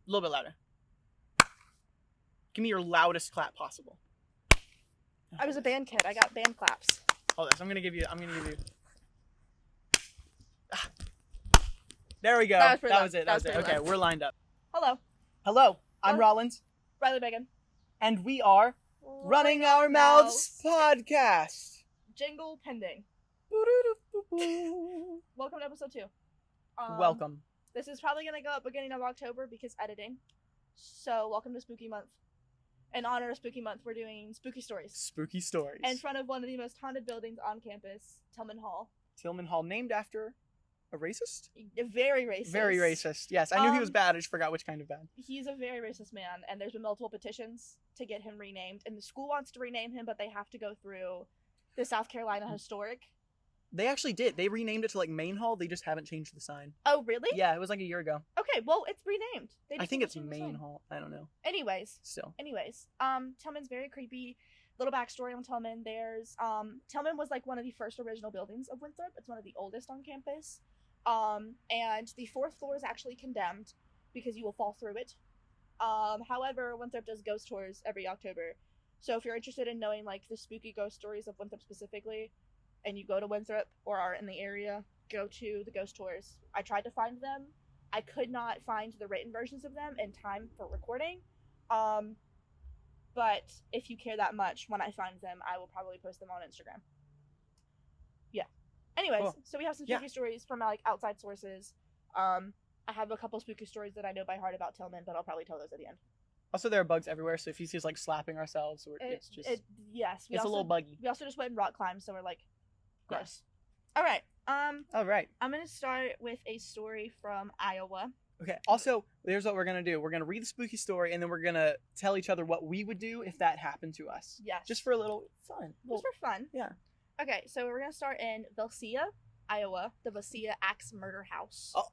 A little bit louder. Give me your loudest clap possible. I was a band kid. I got band claps. Hold this. I'm gonna give you. There we go. That was it. Okay, we're lined up. Hello, I'm Rollins. Rylee Reynolds. And we are Running Our Mouths podcast. Jingle pending. Welcome to episode 2. Welcome. This is probably going to go up beginning of October because editing. So welcome to Spooky Month. In honor of Spooky Month, we're doing Spooky Stories. Spooky Stories. In front of one of the most haunted buildings on campus, Tillman Hall. Tillman Hall, named after a racist? Very racist. Very racist. Yes, I knew he was bad. I just forgot which kind of bad. He's a very racist man, and there's been multiple petitions to get him renamed. And the school wants to rename him, but they have to go through the South Carolina Historic. They actually did. They renamed it to, like, Main Hall. They just haven't changed the sign. Oh, really? Yeah, it was like a year ago. Okay, well, it's renamed. I think it's Main Hall. I don't know. Anyways. Still. Tillman's very creepy. Little backstory on Tillman. There's, Tillman was, like, one of the first original buildings of Winthrop. It's one of the oldest on campus. And the 4th floor is actually condemned because you will fall through it. However, Winthrop does ghost tours every October. So if you're interested in knowing, like, the spooky ghost stories of Winthrop specifically, and you go to Winthrop or are in the area, go to the ghost tours. I tried to find them. I could not find the written versions of them in time for recording. But if you care that much, when I find them, I will probably post them on Instagram. Yeah. Anyways, cool. So we have some spooky stories from, like, outside sources. I have a couple spooky stories that I know by heart about Tillman, but I'll probably tell those at the end. Also, there are bugs everywhere, so if you see us, like, slapping ourselves, it's just... Yes. It's a little buggy. We also just went and rock climbed, so we're, like, gross. All right. All right. I'm going to start with a story from Iowa. Okay. Also, here's what we're going to do. We're going to read the spooky story, and then we're going to tell each other what we would do if that happened to us. Yes. Just for a little fun. Just for fun. Yeah. Okay, so we're going to start in Velcia, Iowa, the Velcia Axe Murder House. Oh,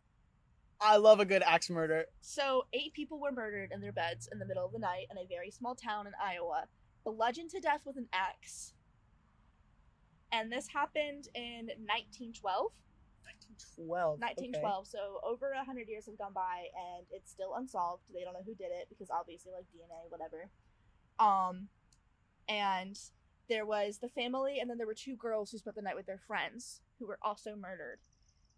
I love a good axe murder. So, 8 people were murdered in their beds in the middle of the night in a very small town in Iowa, bludgeoned to death with an axe. And this happened in 1912. 1912. 1912. Okay. So over 100 years have gone by, and it's still unsolved. They don't know who did it because obviously, like, DNA, whatever. And there was the family, and then there were 2 girls who spent the night with their friends who were also murdered.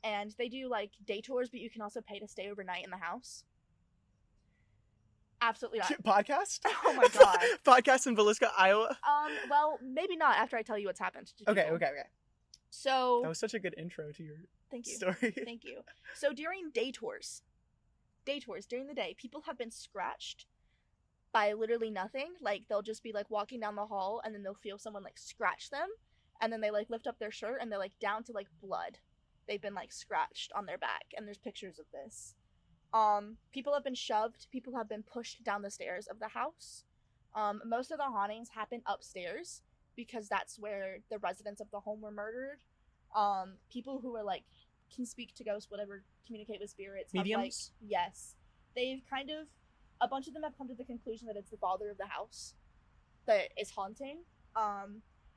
And they do, like, day tours, but you can also pay to stay overnight in the house. Absolutely not. Podcast? Oh my god. Podcast in Villisca, Iowa? Well, maybe not after I tell you what's happened. Okay. So... That was such a good intro to your story. Thank you. So during day tours during the day, people have been scratched by literally nothing. Like, they'll just be, like, walking down the hall, and then they'll feel someone, like, scratch them, and then they, like, lift up their shirt, and they're, like, down to, like, blood. They've been, like, scratched on their back, and there's pictures of this. People have been shoved. People have been pushed down the stairs of the house. Most of the hauntings happen upstairs because that's where the residents of the home were murdered. People who are, like, can speak to ghosts, whatever, communicate with spirits. Mediums? Yes. They've kind of, a bunch of them have come to the conclusion that it's the father of the house that is haunting.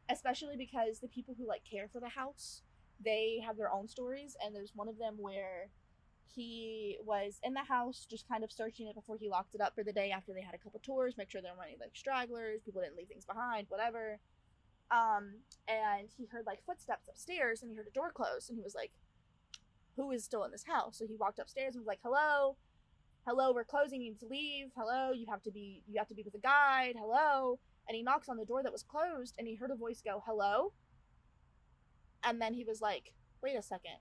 Especially because the people who, like, care for the house, they have their own stories, and there's one of them where he was in the house just kind of searching it before he locked it up for the day after they had a couple tours, make sure there weren't any, like, stragglers, people didn't leave things behind, whatever. And he heard, like, footsteps upstairs, and he heard a door close, and he was like, who is still in this house? So he walked upstairs and was like, hello, we're closing, you need to leave, hello, you have to be with a guide, hello. And he knocks on the door that was closed, and he heard a voice go, hello. And then he was like, wait a second,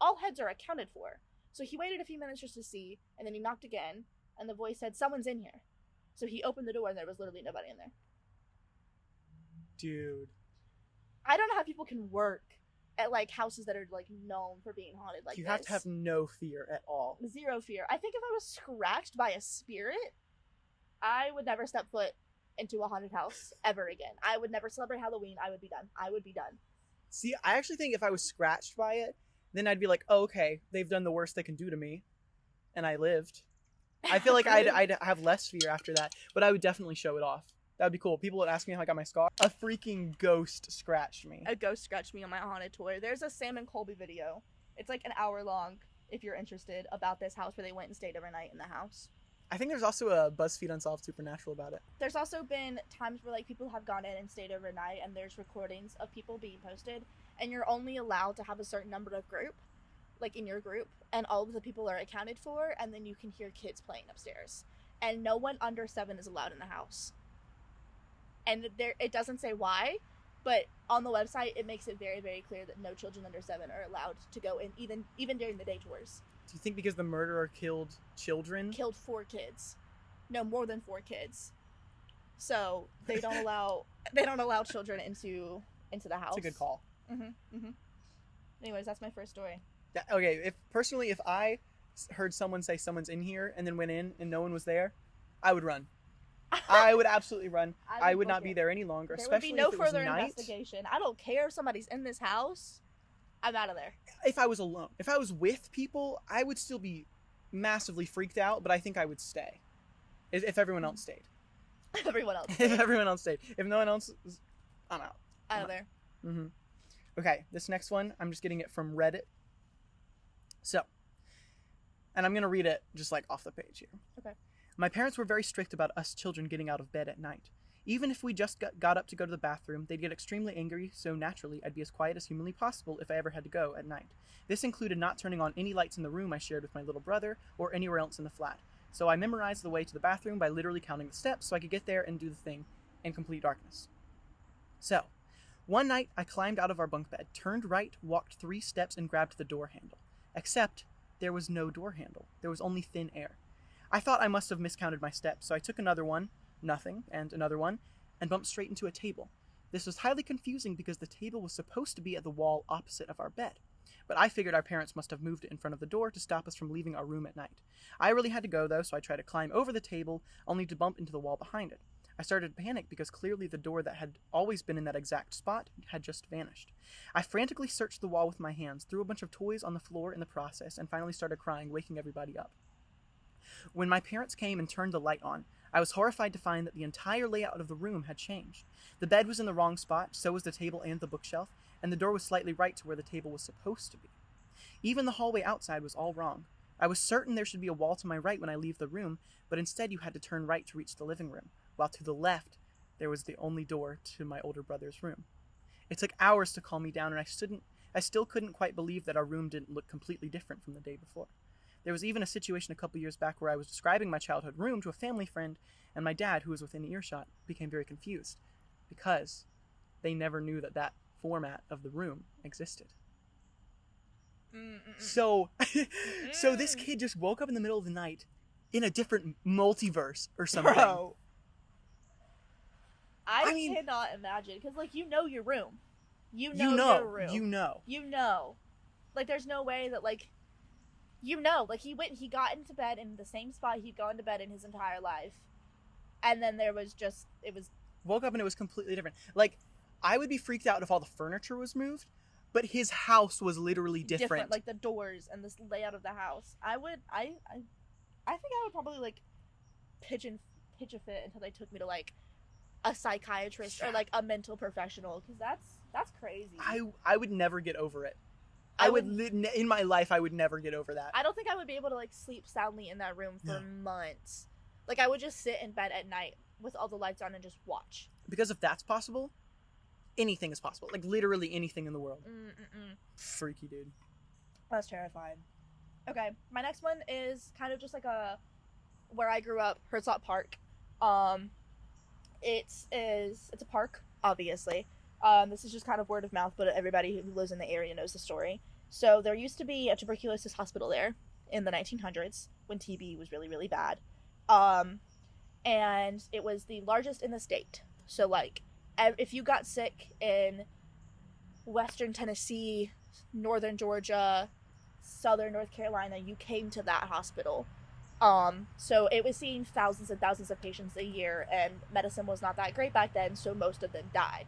all heads are accounted for. So he waited a few minutes just to see, and then he knocked again, and the voice said, someone's in here. So he opened the door, and there was literally nobody in there. Dude. I don't know how people can work at, like, houses that are, like, known for being haunted like this. You have to have no fear at all. Zero fear. I think if I was scratched by a spirit, I would never step foot into a haunted house ever again. I would never celebrate Halloween. I would be done. See, I actually think if I was scratched by it, then I'd be like, oh, okay, they've done the worst they can do to me, and I lived. I feel like I'd have less fear after that, but I would definitely show it off. That would be cool. People would ask me how I got my scar. A freaking ghost scratched me. A ghost scratched me on my haunted tour. There's a Sam and Colby video. It's like an hour long, if you're interested, about this house where they went and stayed overnight in the house. I think there's also a BuzzFeed Unsolved Supernatural about it. There's also been times where like people have gone in and stayed overnight, and there's recordings of people being posted, and you're only allowed to have a certain number of group, like in your group, and all of the people are accounted for, and then you can hear kids playing upstairs, and no one under 7 is allowed in the house. And there, it doesn't say why, but on the website it makes it very, very clear that no children under 7 are allowed to go in, even during the day tours. Do you think because the murderer killed children? Killed 4 kids. No, more than 4 kids. So they don't allow children into the house. That's a good call. Anyways, that's my first story. Okay, if I heard someone say someone's in here and then went in and no one was there, I would run. I would absolutely run. I would not be there any longer, there especially would be no if it was further night. investigation. I don't care if somebody's in this house. I'm out of there. If I was alone. If I was with people, I would still be massively freaked out, but I think I would stay. If everyone else stayed. Everyone else. If everyone else stayed. If no one else, I'm out. Out of there. Okay, this next one, I'm just getting it from Reddit. So, and I'm going to read it just like off the page here. Okay. My parents were very strict about us children getting out of bed at night. Even if we just got up to go to the bathroom, they'd get extremely angry, so naturally I'd be as quiet as humanly possible if I ever had to go at night. This included not turning on any lights in the room I shared with my little brother or anywhere else in the flat. So I memorized the way to the bathroom by literally counting the steps so I could get there and do the thing in complete darkness. So, one night I climbed out of our bunk bed, turned right, walked 3 steps, and grabbed the door handle. Except there was no door handle. There was only thin air. I thought I must have miscounted my steps, so I took another one, nothing, and another one, and bumped straight into a table. This was highly confusing because the table was supposed to be at the wall opposite of our bed. But I figured our parents must have moved it in front of the door to stop us from leaving our room at night. I really had to go though, so I tried to climb over the table, only to bump into the wall behind it. I started to panic because clearly the door that had always been in that exact spot had just vanished. I frantically searched the wall with my hands, threw a bunch of toys on the floor in the process, and finally started crying, waking everybody up. When my parents came and turned the light on, I was horrified to find that the entire layout of the room had changed. The bed was in the wrong spot, so was the table and the bookshelf, and the door was slightly right to where the table was supposed to be. Even the hallway outside was all wrong. I was certain there should be a wall to my right when I leave the room, but instead you had to turn right to reach the living room, while to the left there was the only door to my older brother's room. It took hours to calm me down, and I still couldn't quite believe that our room didn't look completely different from the day before. There was even a situation a couple years back where I was describing my childhood room to a family friend, and my dad, who was within earshot, became very confused because they never knew that format of the room existed. So this kid just woke up in the middle of the night in a different multiverse or something. Bro. I mean, cannot imagine, because like you know your room. You know your room. You know. Like there's no way that like like he got into bed in the same spot he'd gone to bed in his entire life. And then it was woke up and it was completely different. Like I would be freaked out if all the furniture was moved, but his house was literally different. Like the doors and this layout of the house. I think I would probably like pitch a fit until they took me to like a psychiatrist or like a mental professional, because that's crazy. I would never get over it. In my life, I would never get over that. I don't think I would be able to like sleep soundly in that room for months. Like I would just sit in bed at night with all the lights on and just watch. Because if that's possible, anything is possible. Like literally anything in the world. Freaky, dude. That's terrifying. Okay, my next one is kind of just like where I grew up, Herzog Park. It's a park, obviously. This is just kind of word of mouth, but everybody who lives in the area knows the story. So there used to be a tuberculosis hospital there in the 1900s when TB was really, really bad. And it was the largest in the state. So like, if you got sick in western Tennessee, northern Georgia, southern North Carolina, you came to that hospital. So it was seeing thousands and thousands of patients a year, and medicine was not that great back then, so most of them died.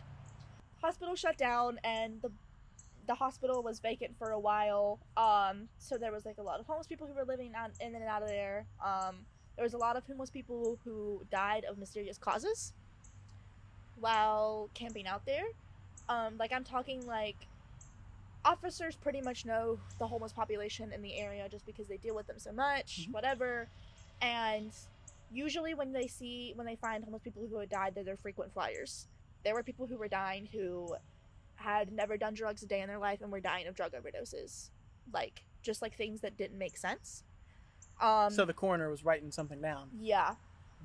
Hospital shut down, and the hospital was vacant for a while. So there was like a lot of homeless people who were living in and out of there. There was a lot of homeless people who died of mysterious causes while camping out there. Like I'm talking like officers pretty much know the homeless population in the area just because they deal with them so much, whatever. And Usually when they find homeless people who had died, they're frequent flyers. There were people who were dying who had never done drugs a day in their life and were dying of drug overdoses. Like, just like things that didn't make sense. So the coroner was writing something down. Yeah.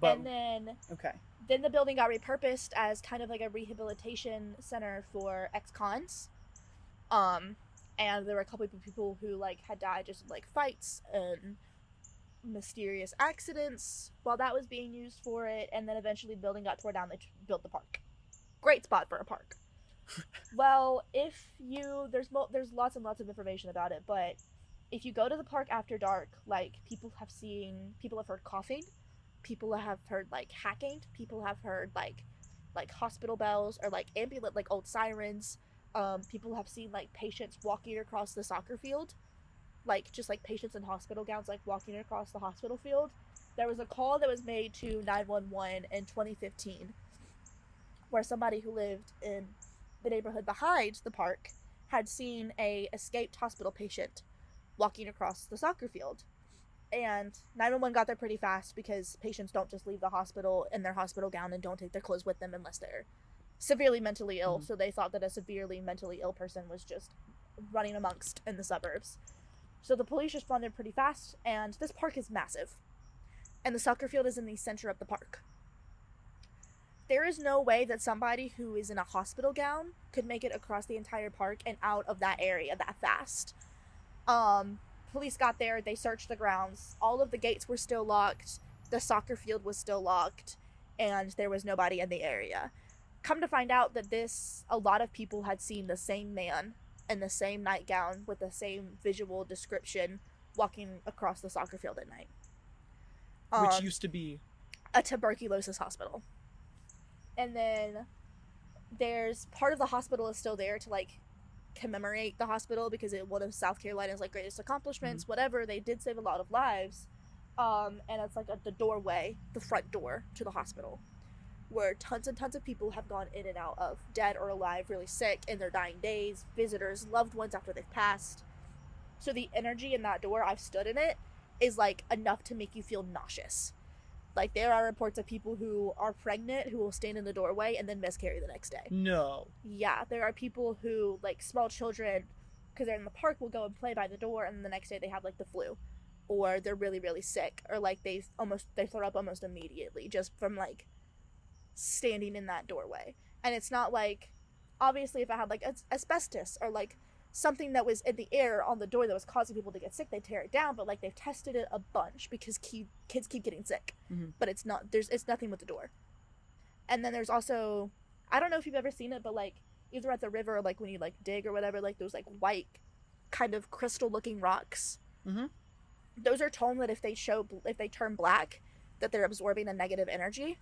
But, and then okay. Then the building got repurposed as kind of like a rehabilitation center for ex-cons. And there were a couple of people who like had died just in like fights and mysterious accidents while that was being used for it. And then eventually the building got torn down. They built the park. Great spot for a park. Well, there's lots and lots of information about it, but if you go to the park after dark, like people have heard coughing, people have heard like hacking, people have heard like hospital bells or like ambulance, like old sirens. People have seen like patients walking across the soccer field, like just like patients in hospital gowns like walking across the hospital field. There was a call that was made to 911 in 2015 where somebody who lived in the neighborhood behind the park had seen a escaped hospital patient walking across the soccer field. And 911 got there pretty fast because patients don't just leave the hospital in their hospital gown and don't take their clothes with them unless they're severely mentally ill. So they thought that a severely mentally ill person was just running amongst in the suburbs. So the police responded pretty fast, and this park is massive. And the soccer field is in the center of the park. There is no way that somebody who is in a hospital gown could make it across the entire park and out of that area that fast. Police got there, they searched the grounds, all of the gates were still locked, the soccer field was still locked, and there was nobody in the area. Come to find out that a lot of people had seen the same man in the same nightgown with the same visual description walking across the soccer field at night. Which used to be a tuberculosis hospital. And then there's part of the hospital is still there to like commemorate the hospital because it one of South Carolina's like greatest accomplishments, whatever. They did save a lot of lives. And it's like the doorway, the front door to the hospital, where tons and tons of people have gone in and out of, dead or alive, really sick, in their dying days, visitors, loved ones after they've passed. So the energy in that door, I've stood in it, is like enough to make you feel nauseous. Like, there are reports of people who are pregnant who will stand in the doorway and then miscarry the next day. No. Yeah, there are people who, like, small children, because they're in the park, will go and play by the door, and then the next day they have, like, the flu. Or they're really, really sick. Or, like, they throw up almost immediately just from, like, standing in that doorway. And it's not, like, obviously if it had, like, asbestos or, like, something that was in the air on the door that was causing people to get sick, they tear it down, but like they've tested it a bunch because kids keep getting sick. But it's nothing with the door. And then there's also, I don't know if you've ever seen it, but like either at the river or like when you like dig or whatever, like those like white kind of crystal looking rocks. Those are told that if they turn black, that they're absorbing a negative energy.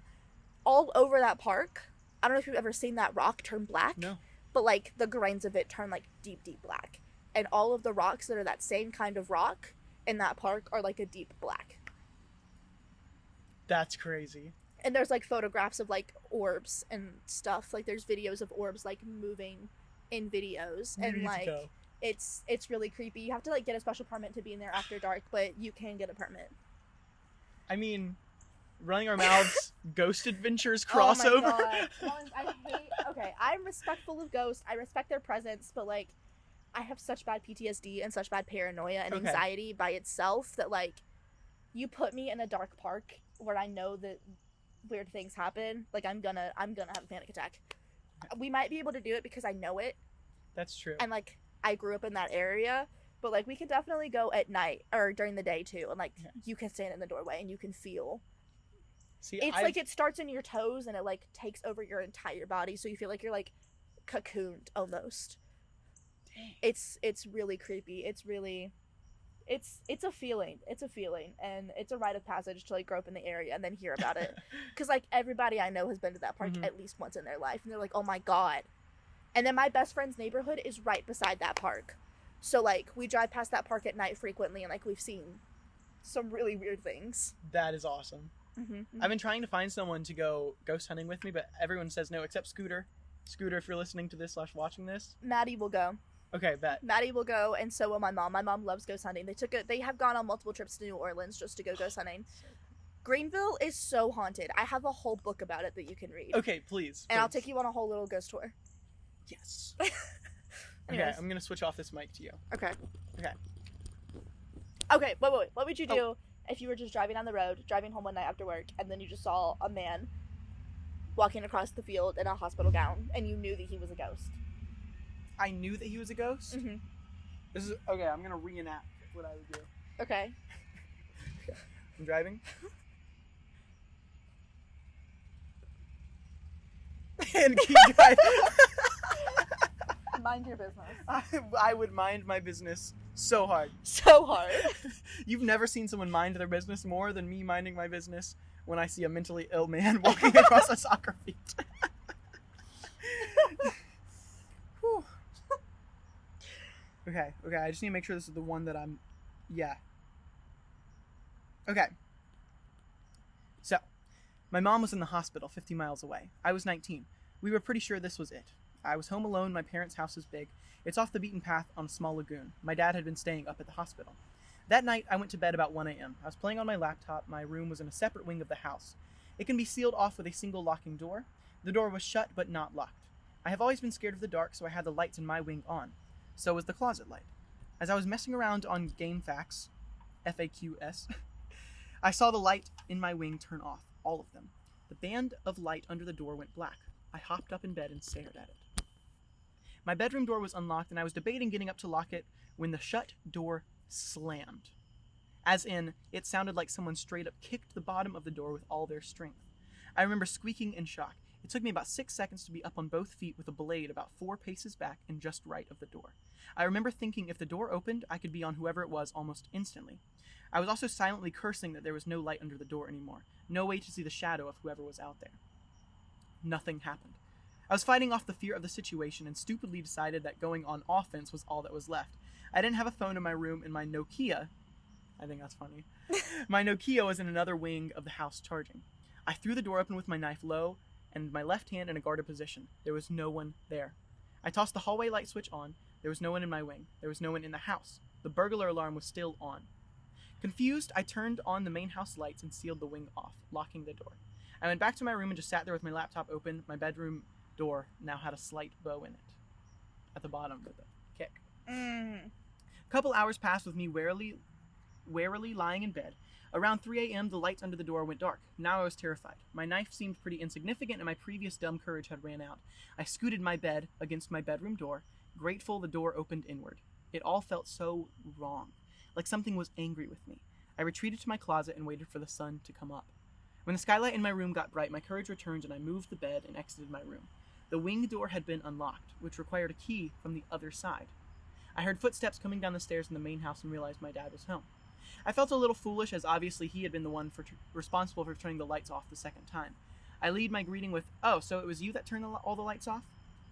All over that park, I don't know if you've ever seen that rock turn black. No. But, like, the grains of it turn, like, deep, deep black. And all of the rocks that are that same kind of rock in that park are, like, a deep black. That's crazy. And there's, like, photographs of, like, orbs and stuff. Like, there's videos of orbs, like, moving in videos. And, like, it's really creepy. You have to, like, get a special permit to be in there after dark, but you can get a permit. I mean, running our mouths, Ghost Adventures crossover. Oh my God. Okay, I'm respectful of ghosts. I respect their presence, but like, I have such bad PTSD and such bad paranoia and anxiety by itself that like, you put me in a dark park where I know that weird things happen, like I'm gonna have a panic attack. We might be able to do it because I know it. That's true. And like, I grew up in that area, but like, we can definitely go at night or during the day too, and like, you can stand in the doorway and you can feel. See, it's like it starts in your toes and it like takes over your entire body, so you feel like you're like cocooned almost. Dang. It's really creepy. It's a feeling. It's a feeling, and it's a rite of passage to like grow up in the area and then hear about it. Because like everybody I know has been to that park at least once in their life, and they're like, oh my God. And then my best friend's neighborhood is right beside that park, so like we drive past that park at night frequently, and like we've seen some really weird things. That is awesome. I've been trying to find someone to go ghost hunting with me, but everyone says no except Scooter. Scooter, if you're listening to this / watching this. Maddie will go. Okay, bet. Maddie will go, and so will my mom. My mom loves ghost hunting. They have gone on multiple trips to New Orleans just to go ghost hunting. Greenville is so haunted. I have a whole book about it that you can read. Okay, please. And I'll take you on a whole little ghost tour. Yes. Okay, Anyways. I'm gonna switch off this mic to you. Okay. Okay. Okay, wait. What would you do if you were just driving on the road, driving home one night after work, and then you just saw a man walking across the field in a hospital gown, and you knew that he was a ghost? I knew that he was a ghost? Mm-hmm. This is... Okay, I'm gonna reenact what I would do. Okay. I'm driving. And keep driving. Mind your business. I would mind my business so hard. So hard. You've never seen someone mind their business more than me minding my business when I see a mentally ill man walking across a soccer field. Okay, I just need to make sure this is the one that I'm... Yeah. Okay. So, my mom was in the hospital 50 miles away. I was 19. We were pretty sure this was it. I was home alone. My parents' house is big. It's off the beaten path on a small lagoon. My dad had been staying up at the hospital. That night, I went to bed about 1 a.m. I was playing on my laptop. My room was in a separate wing of the house. It can be sealed off with a single locking door. The door was shut but not locked. I have always been scared of the dark, so I had the lights in my wing on. So was the closet light. As I was messing around on GameFAQs, FAQs, I saw the light in my wing turn off, all of them. The band of light under the door went black. I hopped up in bed and stared at it. My bedroom door was unlocked, and I was debating getting up to lock it when the shut door slammed. As in, it sounded like someone straight up kicked the bottom of the door with all their strength. I remember squeaking in shock. It took me about 6 seconds to be up on both feet with a blade about 4 paces back and just right of the door. I remember thinking if the door opened, I could be on whoever it was almost instantly. I was also silently cursing that there was no light under the door anymore. No way to see the shadow of whoever was out there. Nothing happened. I was fighting off the fear of the situation and stupidly decided that going on offense was all that was left. I didn't have a phone in my room, and my Nokia... I think that's funny. My Nokia was in another wing of the house charging. I threw the door open with my knife low and my left hand in a guarded position. There was no one there. I tossed the hallway light switch on. There was no one in my wing. There was no one in the house. The burglar alarm was still on. Confused, I turned on the main house lights and sealed the wing off, locking the door. I went back to my room and just sat there with my laptop open. My bedroom door now had a slight bow in it. At the bottom with a kick. A couple hours passed with me warily lying in bed. Around 3 a.m., the lights under the door went dark. Now I was terrified. My knife seemed pretty insignificant, and my previous dumb courage had ran out. I scooted my bed against my bedroom door, grateful the door opened inward. It all felt so wrong, like something was angry with me. I retreated to my closet and waited for the sun to come up. When the skylight in my room got bright, my courage returned, and I moved the bed and exited my room. The wing door had been unlocked, which required a key from the other side. I heard footsteps coming down the stairs in the main house and realized my dad was home. I felt a little foolish, as obviously he had been the one responsible for turning the lights off the second time. I lead my greeting with, "Oh, so it was you that turned all the lights off?"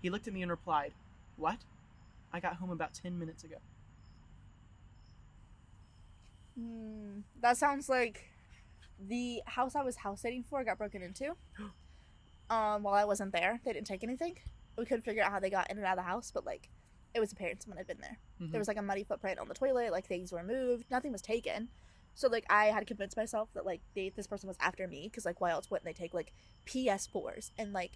He looked at me and replied, "What? I got home about 10 minutes ago." That sounds like the house I was house sitting for got broken into. While I wasn't there. They didn't take anything. We couldn't figure out how they got in and out of the house, but like, it was apparent someone had been there. There was like a muddy footprint on the toilet, like things were moved, nothing was taken. So like, I had to convince myself that like this person was after me, because like, why else wouldn't they take like PS4s and like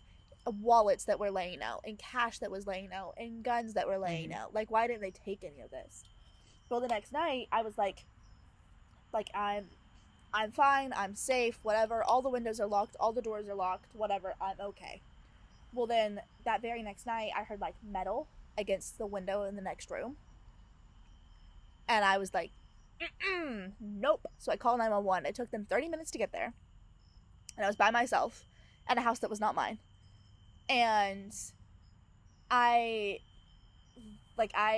wallets that were laying out and cash that was laying out and guns that were laying out? Like, why didn't they take any of this? Well, the next night I was like I'm fine, I'm safe, whatever, all the windows are locked, all the doors are locked, whatever, I'm okay. Well, then that very next night I heard like metal against the window in the next room, and I was like, nope. So I called 911. It took them 30 minutes to get there, and I was by myself at a house that was not mine. And I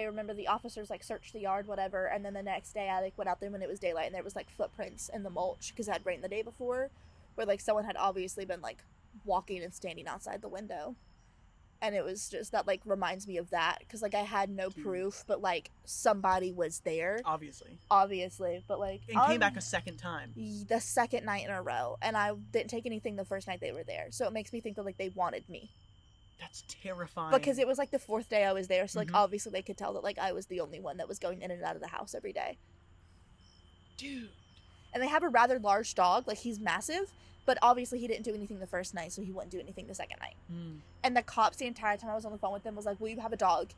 remember the officers like searched the yard, whatever, and then the next day I like went out there when it was daylight, and there was like footprints in the mulch because it had rained the day before, where like someone had obviously been like walking and standing outside the window. And it was just, that like reminds me of that, because like I had no proof, but like somebody was there, obviously, but like, and came back a second time, the second night in a row, and I didn't take anything the first night they were there, so it makes me think that like they wanted me. That's terrifying. Because it was like the fourth day I was there, so like obviously they could tell that like I was the only one that was going in and out of the house every day. Dude, And they have a rather large dog. Like, he's massive, but obviously he didn't do anything the first night, so he wouldn't do anything the second night. And the cops, the entire time I was on the phone with them, was like, well, you have a dog.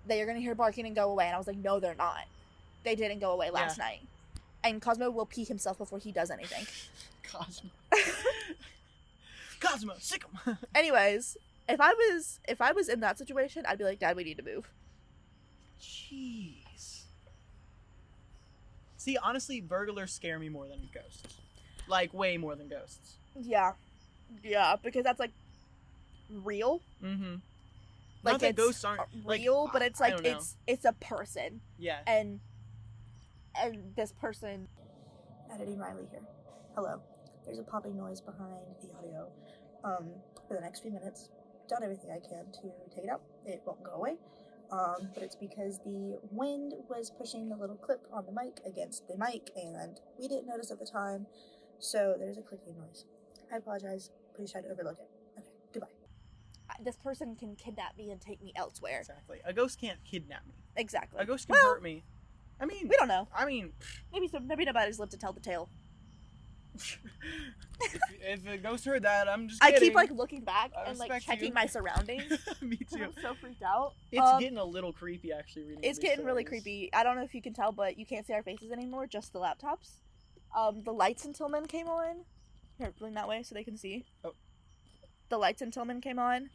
They are going to hear barking and go away. And I was like, no, they're not. They didn't go away last night. And Cosmo will pee himself before he does anything. Cosmo. Cosmo, sick him. Anyways, if I was in that situation, I'd be like, Dad, we need to move. Jeez. See, honestly, burglars scare me more than ghosts. Like, way more than ghosts. Yeah. Yeah, because that's, like, real. Mm-hmm. Like, not that ghosts aren't real, like, but it's like it's a person. Yeah. And this person. Editing Rylee here. Hello. There's a popping noise behind the audio. For the next few minutes, done everything I can to take it out. It won't go away. But it's because the wind was pushing the little clip on the mic against the mic, and we didn't notice at the time. So there's a clicking noise. I apologize. Please try to overlook it. Okay. Goodbye. This person can kidnap me and take me elsewhere. Exactly. A ghost can't kidnap me. Exactly. A ghost can hurt me. I mean, we don't know. I mean, maybe nobody's lived to tell the tale. if a ghost heard that, I'm just kidding. I keep like looking back and like checking my surroundings. Me too. I'm so freaked out. It's getting a little creepy actually reading. It's getting really creepy. I don't know if you can tell, but you can't see our faces anymore, just the laptops. The lights in Tillman came on. Here, bring that way so they can see. Oh. The lights in Tillman came on.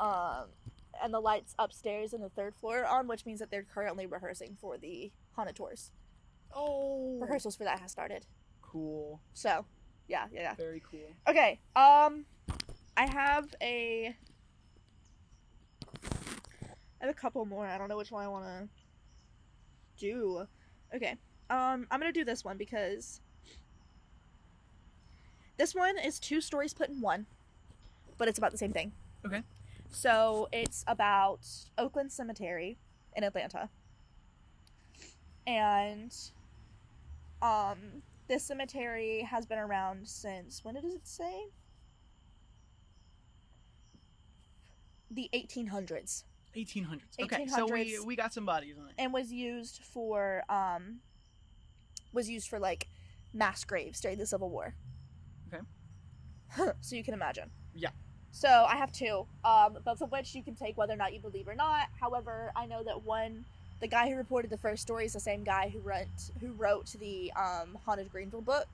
And the lights upstairs in the 3rd floor are on, which means that they're currently rehearsing for the haunted tours. Oh. Rehearsals for that has started. Cool. So, yeah. Very cool. Okay, I have a couple more. I don't know which one I want to do. Okay, I'm gonna do this one because this one is 2 stories put in one, but it's about the same thing. Okay. So, it's about Oakland Cemetery in Atlanta. And, this cemetery has been around since, when does it say? The 1800s. 1800s. Okay, so we got some bodies on it. And was used for like mass graves during the Civil War. Okay. So you can imagine. Yeah. So I have 2, both of which you can take whether or not you believe or not. However, I know that the guy who reported the first story is the same guy who wrote the Haunted Greenville book,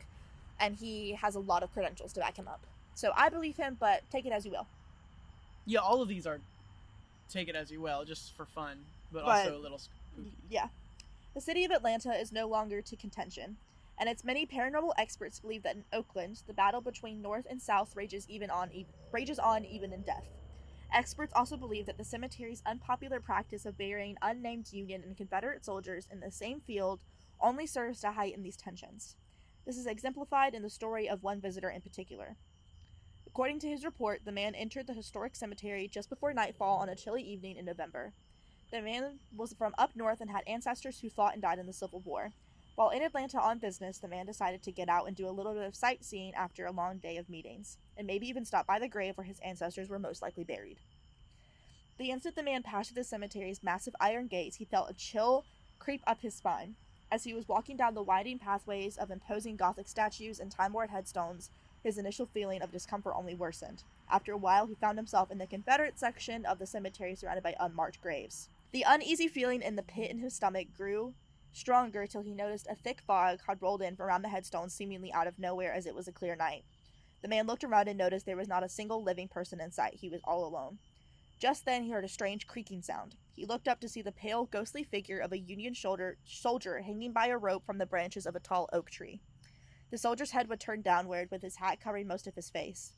and he has a lot of credentials to back him up. So I believe him, but take it as you will. Yeah, all of these are take it as you will, just for fun, but also a little spooky. Yeah. The city of Atlanta is no longer to contention, and its many paranormal experts believe that in Oakland, the battle between North and South rages on even in death. Experts also believe that the cemetery's unpopular practice of burying unnamed Union and Confederate soldiers in the same field only serves to heighten these tensions. This is exemplified in the story of one visitor in particular. According to his report, the man entered the historic cemetery just before nightfall on a chilly evening in November. The man was from up north and had ancestors who fought and died in the Civil War. While in Atlanta on business, the man decided to get out and do a little bit of sightseeing after a long day of meetings, and maybe even stop by the grave where his ancestors were most likely buried. The instant the man passed through the cemetery's massive iron gates, he felt a chill creep up his spine. As he was walking down the winding pathways of imposing Gothic statues and time-worn headstones, his initial feeling of discomfort only worsened. After a while, he found himself in the Confederate section of the cemetery surrounded by unmarked graves. The uneasy feeling in the pit in his stomach grew stronger till he noticed a thick fog had rolled in from around the headstones seemingly out of nowhere as it was a clear night. The man looked around and noticed there was not a single living person in sight. He was all alone. Just then he heard a strange creaking sound. He looked up to see the pale, ghostly figure of a Union soldier hanging by a rope from the branches of a tall oak tree. The soldier's head was turned downward, with his hat covering most of his face.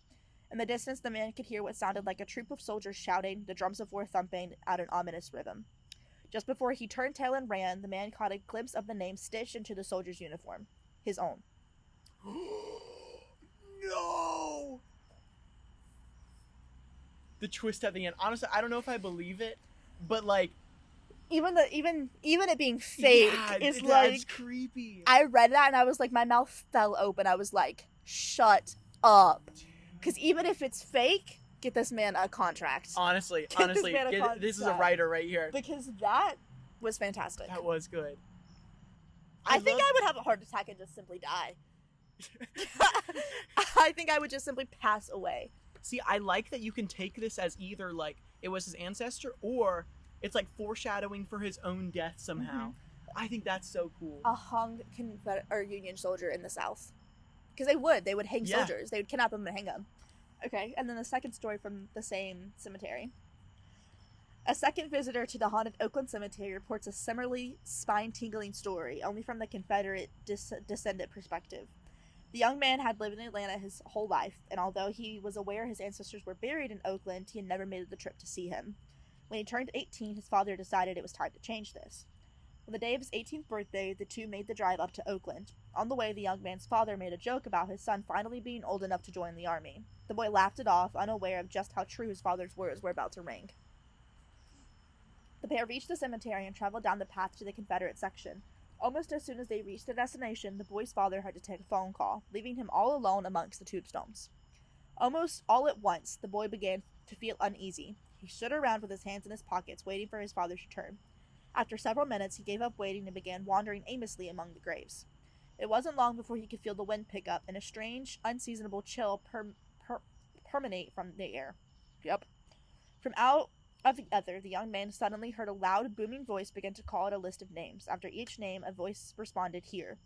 In the distance, the man could hear what sounded like a troop of soldiers shouting, the drums of war thumping at an ominous rhythm. Just before he turned tail and ran, the man caught a glimpse of the name stitched into the soldier's uniform. His own. No! The twist at the end. Honestly, I don't know if I believe it, but like... Even it being fake is like... That's creepy. I read that and I was like, my mouth fell open. I was like, shut up. Because even if it's fake, get this man a contract. Honestly, this is a writer right here. Because that was fantastic. That was good. I think I would have a heart attack and just simply die. I think I would just simply pass away. See, I like that you can take this as either, like, it was his ancestor, or it's, like, foreshadowing for his own death somehow. Mm-hmm. I think that's so cool. A hung Union soldier in the South. Because they would hang soldiers. They would kidnap them and hang them. Okay, and then the second story from the same cemetery. A second visitor to the haunted Oakland Cemetery reports a similarly spine-tingling story, only from the Confederate descendant perspective. The young man had lived in Atlanta his whole life, and although he was aware his ancestors were buried in Oakland, he had never made the trip to see him. When he turned 18, his father decided it was time to change this. On the day of his 18th birthday, the two made the drive up to Oakland. On the way, the young man's father made a joke about his son finally being old enough to join the army. The boy laughed it off, unaware of just how true his father's words were about to ring. The pair reached the cemetery and traveled down the path to the Confederate section. Almost as soon as they reached the destination, the boy's father had to take a phone call, leaving him all alone amongst the tombstones. Almost all at once, the boy began to feel uneasy. He stood around with his hands in his pockets, waiting for his father's return. After several minutes, he gave up waiting and began wandering aimlessly among the graves. It wasn't long before he could feel the wind pick up and a strange, unseasonable chill permeate from the air. Yep. From out of the other, the young man suddenly heard a loud, booming voice begin to call out a list of names. After each name, a voice responded, "Here."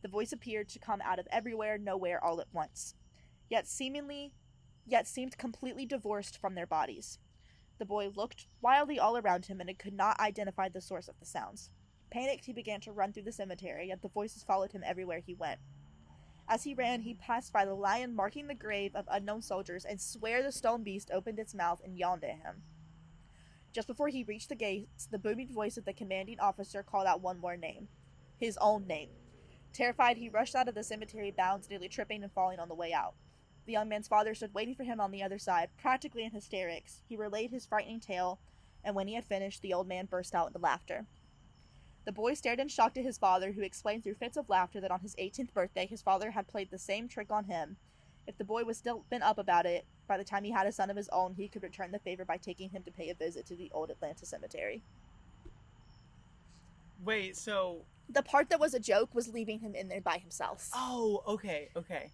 The voice appeared to come out of everywhere, nowhere, all at once, yet seemed completely divorced from their bodies. The boy looked wildly all around him and could not identify the source of the sounds. Panicked, he began to run through the cemetery, yet the voices followed him everywhere he went. As he ran, he passed by the lion marking the grave of unknown soldiers, and swear the stone beast opened its mouth and yawned at him. Just before he reached the gates, the booming voice of the commanding officer called out one more name. His own name. Terrified, he rushed out of the cemetery bounds, nearly tripping and falling on the way out. The young man's father stood waiting for him on the other side, practically in hysterics. He relayed his frightening tale, and when he had finished, the old man burst out into laughter. The boy stared in shock at his father, who explained through fits of laughter that on his 18th birthday, his father had played the same trick on him. If the boy was still been up about it, by the time he had a son of his own, he could return the favor by taking him to pay a visit to the old Atlanta cemetery. Wait, so... The part that was a joke was leaving him in there by himself. Oh, okay.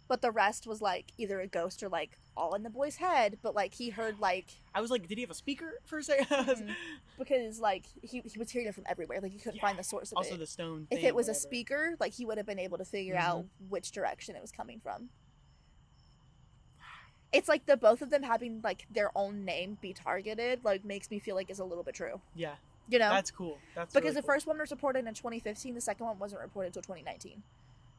But the rest was, like, either a ghost or, like, all in the boy's head. But, like, he heard, like... I was like, did he have a speaker for a second? Because, like, he was hearing it from everywhere. Like, he couldn't find the source of it. Also the stone thing, if it was a speaker, like, he would have been able to figure out which direction it was coming from. It's like the both of them having, like, their own name be targeted, like, makes me feel like it's a little bit true. Yeah. You know? That's cool. That's because really the cool. first one was reported in 2015, the second one wasn't reported until 2019.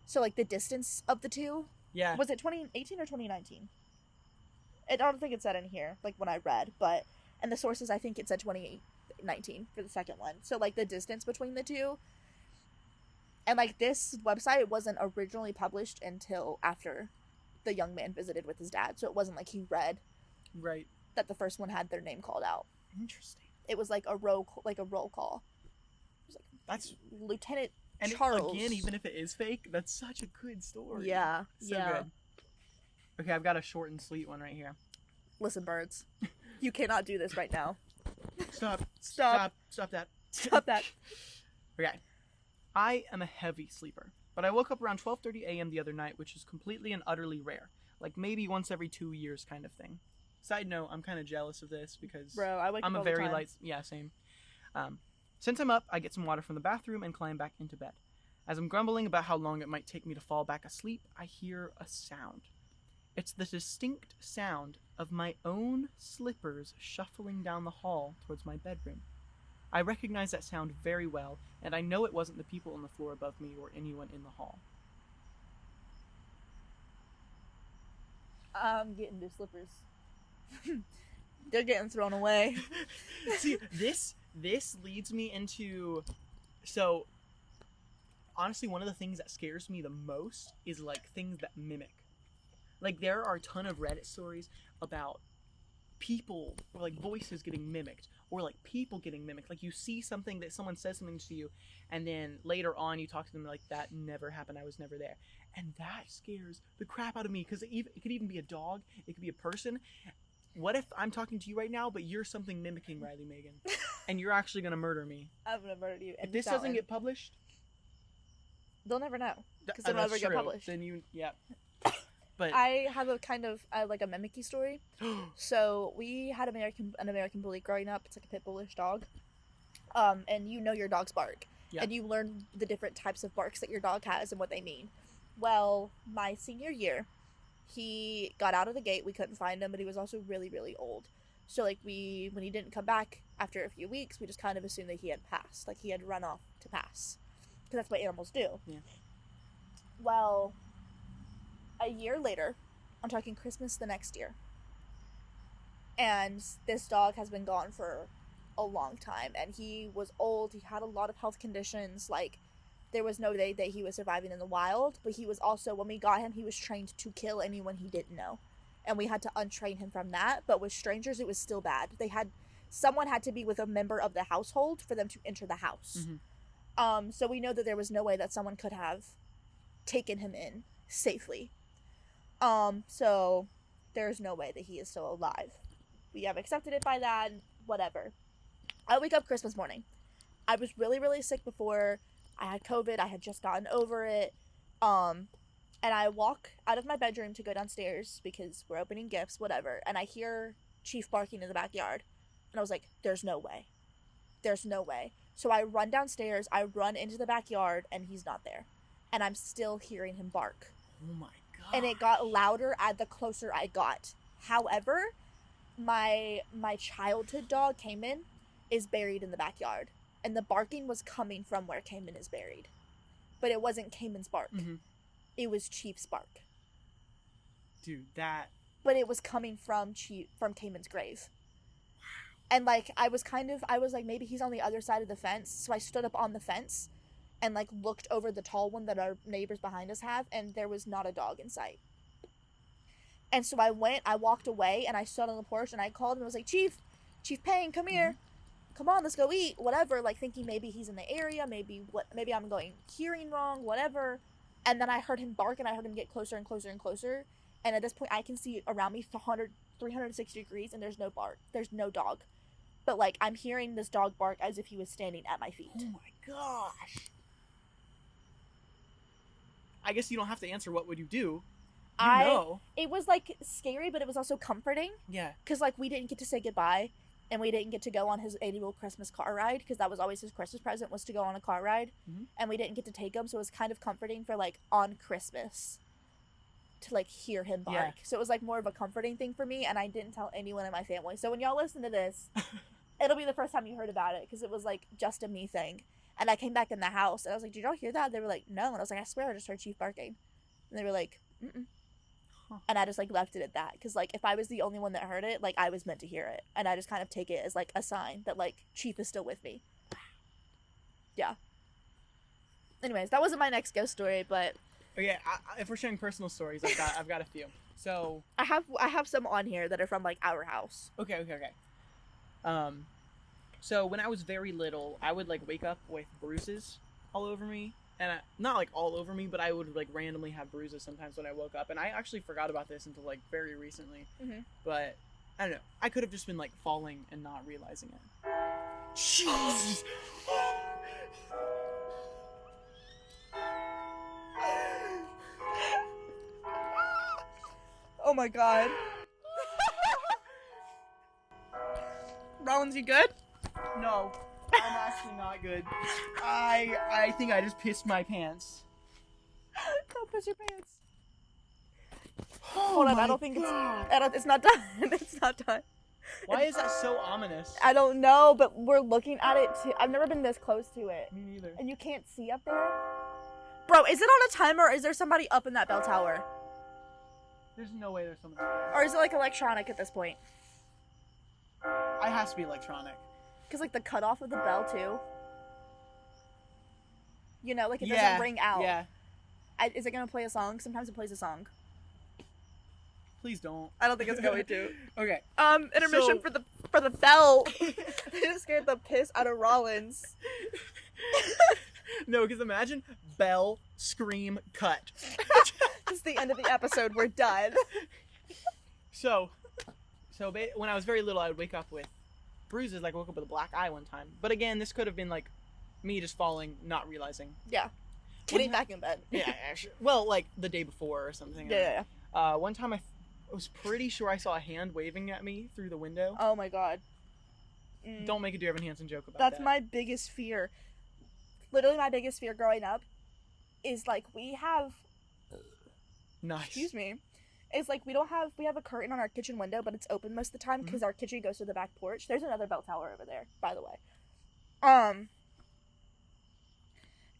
So, like, the distance of the two... Yeah. Was it 2018 or 2019? I don't think it said in here, like, when I read, but... And the sources, I think it said 2019 for the second one. So, like, the distance between the two... And, like, this website wasn't originally published until after the young man visited with his dad. So it wasn't like he read... Right. That the first one had their name called out. Interesting. It was like a roll call. It was like, that's Lieutenant and Charles. Again, even if it is fake, that's such a good story. Yeah, so good. Okay, I've got a short and sweet one right here. Listen, birds, you cannot do this right now. Stop that. Stop that. Okay, I am a heavy sleeper, but I woke up around 12:30 a.m. the other night, which is completely and utterly rare, like maybe once every 2 years kind of thing. Side note, I'm kind of jealous of this because I'm a very light... Yeah, same. Since I'm up, I get some water from the bathroom and climb back into bed. As I'm grumbling about how long it might take me to fall back asleep, I hear a sound. It's the distinct sound of my own slippers shuffling down the hall towards my bedroom. I recognize that sound very well, and I know it wasn't the people on the floor above me or anyone in the hall. I'm getting the slippers. They're getting thrown away. See, this leads me into... So, honestly, one of the things that scares me the most is, like, things that mimic. Like, there are a ton of Reddit stories about people, or, like, voices getting mimicked, or, like, people getting mimicked. Like, you see something that someone says something to you, and then later on you talk to them like, that never happened, I was never there. And that scares the crap out of me, because it could even be a dog, it could be a person. What if I'm talking to you right now, but you're something mimicking Rylee Megan, and you're actually going to murder me? I'm going to murder you. If this doesn't get published, they'll never know because they'll That's never get true. published. Then you, yeah. But I have a kind of like a mimicky story. So we had an American bully growing up. It's like a pit bullish dog. And you know your dog's bark. Yeah. And you learn the different types of barks that your dog has and what they mean. Well, my senior year, he got out of the gate. We couldn't find him, but he was also really, really old. So like when he didn't come back after a few weeks, we just kind of assumed that he had passed. Like he had run off to pass. Because that's what animals do. Yeah. Well, a year later, I'm talking Christmas the next year, and this dog has been gone for a long time, and he was old. He had a lot of health conditions. Like, there was no way that he was surviving in the wild, but he was also, when we got him, he was trained to kill anyone he didn't know, and we had to untrain him from that. But with strangers, it was still bad. Someone had to be with a member of the household for them to enter the house. Mm-hmm. So we know that there was no way that someone could have taken him in safely. So there's no way that he is still alive. We have accepted it by that, whatever. I wake up Christmas morning. I was really, really sick before. I had COVID. I had just gotten over it. And I walk out of my bedroom to go downstairs because we're opening gifts, whatever. And I hear Chief barking in the backyard. And I was like, there's no way. There's no way. So I run downstairs. I run into the backyard, and he's not there. And I'm still hearing him bark. Oh my god. And it got louder the closer I got. However, my childhood dog, Cayman, is buried in the backyard. And the barking was coming from where Cayman is buried. But it wasn't Cayman's bark. Mm-hmm. It was Chief's bark. Dude, that... But it was coming from Cayman's grave. And, like, I was like, maybe he's on the other side of the fence. So I stood up on the fence and, like, looked over the tall one that our neighbors behind us have, and there was not a dog in sight. And so I walked away, and I stood on the porch, and I called him, and I was like, Chief Payne, come here. Mm-hmm. Come on, let's go eat, whatever, like, thinking maybe he's in the area, maybe I'm hearing wrong, whatever. And then I heard him bark, and I heard him get closer and closer and closer, and at this point, I can see around me 360 degrees, and there's no bark. There's no dog. But, like, I'm hearing this dog bark as if he was standing at my feet. Oh my gosh. I guess you don't have to answer what would you do. It was, like, scary, but it was also comforting. Yeah. Because, like, we didn't get to say goodbye, and we didn't get to go on his annual Christmas car ride, because that was always his Christmas present, was to go on a car ride. Mm-hmm. And we didn't get to take him, so it was kind of comforting for, like, on Christmas to, like, hear him bark. Yeah. So it was, like, more of a comforting thing for me, and I didn't tell anyone in my family. So when y'all listen to this, it'll be the first time you heard about it, because it was, like, just a me thing. And I came back in the house, and I was like, did y'all hear that? They were like, no. And I was like, I swear I just heard Chief barking. And they were like, mm-mm. Huh. And I just, like, left it at that. Because, like, if I was the only one that heard it, like, I was meant to hear it. And I just kind of take it as, like, a sign that, like, Chief is still with me. Yeah. Anyways, that wasn't my next ghost story, but... Okay, if we're sharing personal stories, I've got a few. So... I have some on here that are from, like, our house. Okay. So when I was very little, I would, like, wake up with bruises all over me. And not, like, all over me, but I would, like, randomly have bruises sometimes when I woke up. And I actually forgot about this until, like, very recently. Mm-hmm. But, I don't know. I could have just been, like, falling and not realizing it. Jeez! Oh, my God. Rollins, you good? No, I'm actually not good. I think I just pissed my pants. Don't piss your pants. Oh, hold on, I don't think it's not done. It's not done. Why is that so ominous? I don't know, but we're looking at it too. I've never been this close to it. Me neither. And you can't see up there? Bro, is it on a timer, or is there somebody up in that bell tower? There's no way there's somebody. Or is it, like, electronic at this point? It has to be electronic. Because, like, the cutoff of the bell, too. You know, like, it doesn't ring out. Yeah. Is it going to play a song? Sometimes it plays a song. Please don't. I don't think it's going to. Okay. Intermission for the bell. They just scared the piss out of Rollins. No, because imagine bell, scream, cut. It's the end of the episode. We're done. So when I was very little, I would wake up with bruises. Like, I woke up with a black eye one time. But again, this could have been, like, me just falling, not realizing. Yeah. Getting back in bed. Yeah, actually. Well, like the day before or something. Yeah. One time I was pretty sure I saw a hand waving at me through the window. Oh my god. Don't make a Dear Evan Hansen joke about That's that. my biggest fear. Literally, my biggest fear growing up is like we have. Nice. Excuse me. It's like we have a curtain on our kitchen window, but it's open most of the time because our kitchen goes to the back porch. There's another bell tower over there, by the way.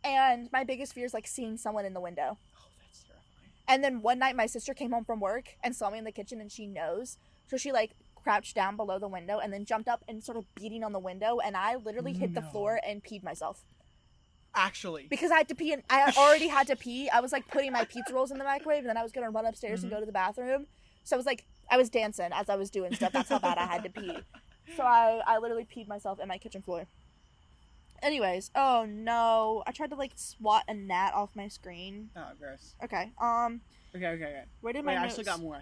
And my biggest fear is like seeing someone in the window. Oh, that's terrifying. And then one night my sister came home from work and saw me in the kitchen and she knows. So she like crouched down below the window and then jumped up and started beating on the window, and I literally hit the floor and peed myself. Actually. Because I had to pee, and I already had to pee. I was like putting my pizza rolls in the microwave, and then I was gonna run upstairs and go to the bathroom. So I was dancing as I was doing stuff. That's how bad I had to pee. So I literally peed myself in my kitchen floor. Anyways, oh no, I tried to like swat a gnat off my screen. Oh, gross. Okay. Okay. Where did my notes? I still got more.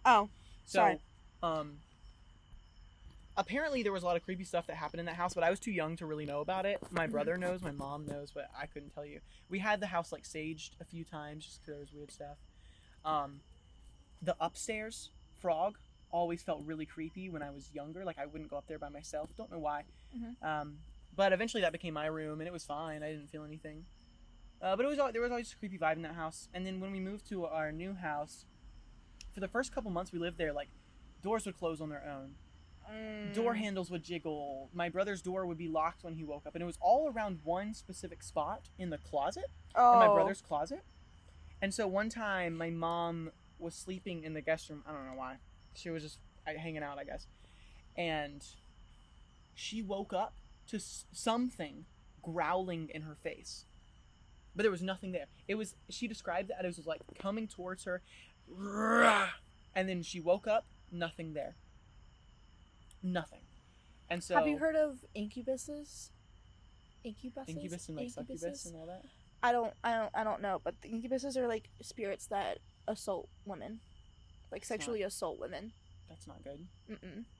Oh, so, sorry. Apparently there was a lot of creepy stuff that happened in that house, but I was too young to really know about it. My brother knows, my mom knows, but I couldn't tell you. We had the house like saged a few times just because there was weird stuff. The upstairs frog always felt really creepy when I was younger. Like I wouldn't go up there by myself. Don't know why. But eventually that became my room and it was fine. I didn't feel anything. But there was always a creepy vibe in that house. And then when we moved to our new house, for the first couple months we lived there, like doors would close on their own. Door handles would jiggle. My brother's door would be locked when he woke up, and it was all around one specific spot in the closet, in my brother's closet. And so one time, my mom was sleeping in the guest room. I don't know why. She was just hanging out, I guess. And she woke up to something growling in her face, but there was nothing there. She described that as it was like coming towards her, and then she woke up, nothing there. Nothing. And so have you heard of incubuses? Incubus and like succubus and all that? I don't know, but the incubuses are like spirits that assault women, like sexually assault women. That's not good.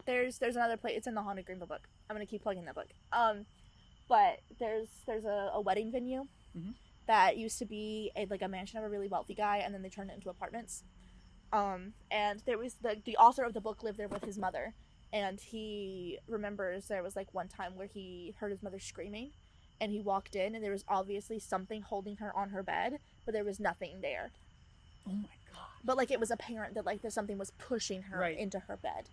There's another place. It's in the Haunted Greenville book. I'm gonna keep plugging that book. But there's a wedding venue that used to be a mansion of a really wealthy guy, and then they turned it into apartments. And there was the author of the book lived there with his mother. And he remembers there was like one time where he heard his mother screaming, and he walked in and there was obviously something holding her on her bed, but there was nothing there. Oh my god. But like it was apparent that like there's something was pushing her into her bed.